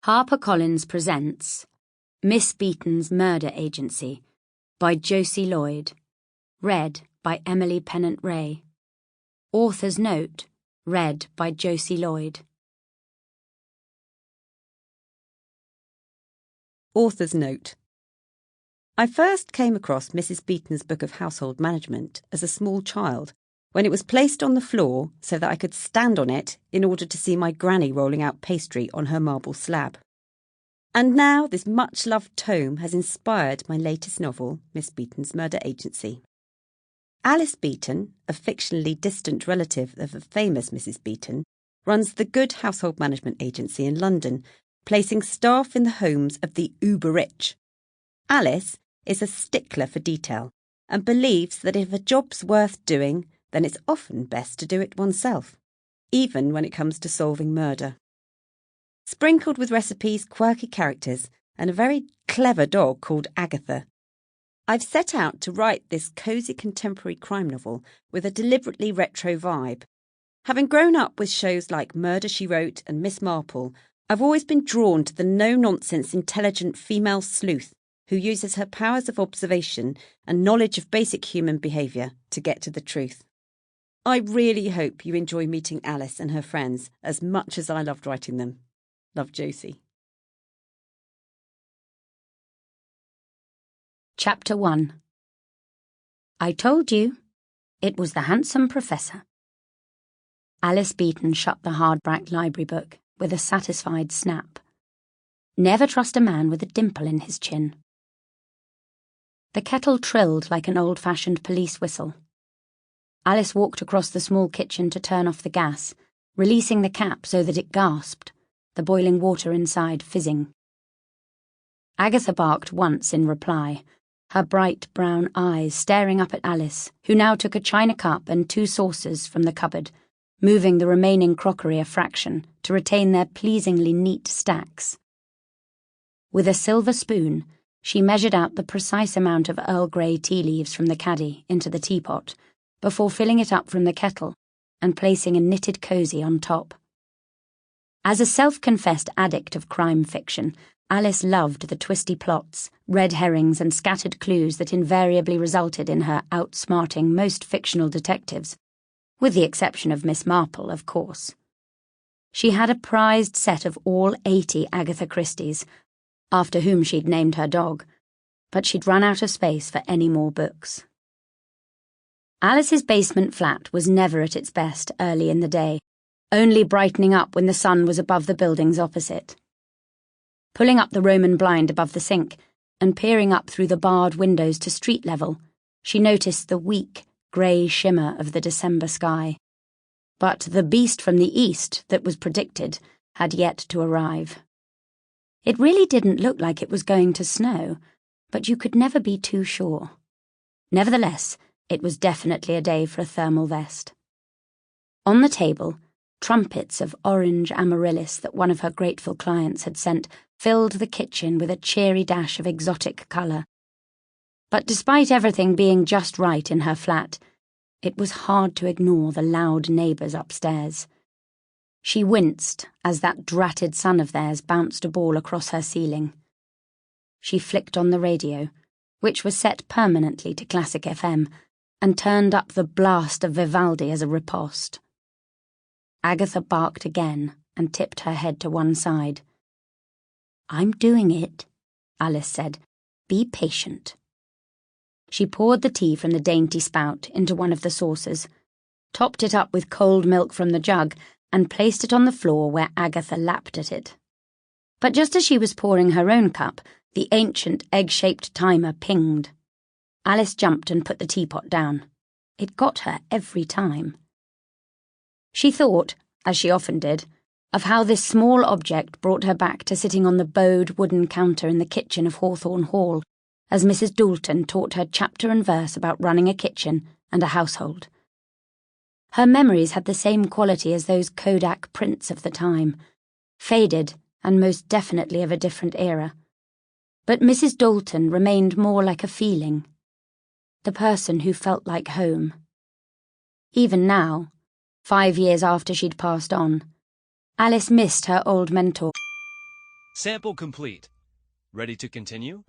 HarperCollins presents Miss Beeton's Murder Agency by Josie Lloyd, read by Emily Pennant-Rea. Author's note, read by Josie Lloyd. Author's note. I first came across Mrs. Beeton's book of household management as a small child, when it was placed on the floor so that I could stand on it in order to see my granny rolling out pastry on her marble slab. And now this much-loved tome has inspired my latest novel, Miss Beeton's Murder Agency. Alice Beeton, a fictionally distant relative of the famous Mrs. Beeton, runs the Good Household Management Agency in London, placing staff in the homes of the uber-rich. Alice is a stickler for detail and believes that if a job's worth doing, then it's often best to do it oneself, even when it comes to solving murder. Sprinkled with recipes, quirky characters, and a very clever dog called Agatha, I've set out to write this cosy contemporary crime novel with a deliberately retro vibe. Having grown up with shows like Murder, She Wrote and Miss Marple, I've always been drawn to the no-nonsense intelligent female sleuth who uses her powers of observation and knowledge of basic human behaviour to get to the truth. I really hope you enjoy meeting Alice and her friends as much as I loved writing them. Love, Josie. Chapter 1. I told you. It was the handsome professor. Alice Beeton shut the hardback library book with a satisfied snap. Never trust a man with a dimple in his chin. The kettle trilled like an old-fashioned police whistle. Alice walked across the small kitchen to turn off the gas, releasing the cap so that it gasped, the boiling water inside fizzing. Agatha barked once in reply, her bright brown eyes staring up at Alice, who now took a china cup and 2 saucers from the cupboard, moving the remaining crockery a fraction to retain their pleasingly neat stacks. With a silver spoon, she measured out the precise amount of Earl Grey tea leaves from the caddy into the teapot, before filling it up from the kettle and placing a knitted cosy on top. As a self-confessed addict of crime fiction, Alice loved the twisty plots, red herrings and scattered clues that invariably resulted in her outsmarting most fictional detectives, with the exception of Miss Marple, of course. She had a prized set of all 80 Agatha Christies, after whom she'd named her dog, but she'd run out of space for any more books. Alice's basement flat was never at its best early in the day, only brightening up when the sun was above the buildings opposite. Pulling up the Roman blind above the sink and peering up through the barred windows to street level, she noticed the weak, grey shimmer of the December sky. But the beast from the east that was predicted had yet to arrive. It really didn't look like it was going to snow, but you could never be too sure. Nevertheless, it was definitely a day for a thermal vest. On the table, trumpets of orange amaryllis that one of her grateful clients had sent filled the kitchen with a cheery dash of exotic colour. But despite everything being just right in her flat, it was hard to ignore the loud neighbours upstairs. She winced as that dratted son of theirs bounced a ball across her ceiling. She flicked on the radio, which was set permanently to Classic FM, and turned up the blast of Vivaldi as a riposte. Agatha barked again and tipped her head to one side. "I'm doing it," Alice said. "Be patient." She poured the tea from the dainty spout into one of the saucers, topped it up with cold milk from the jug, and placed it on the floor where Agatha lapped at it. But just as she was pouring her own cup, the ancient egg-shaped timer pinged. Alice jumped and put the teapot down. It got her every time. She thought, as she often did, of how this small object brought her back to sitting on the bowed wooden counter in the kitchen of Hawthorne Hall, as Mrs. Dalton taught her chapter and verse about running a kitchen and a household. Her memories had the same quality as those Kodak prints of the time, faded and most definitely of a different era. But Mrs. Dalton remained more like a feeling, the person who felt like home. Even now, 5 years after she'd passed on, Alice missed her old mentor. Sample complete. Ready to continue?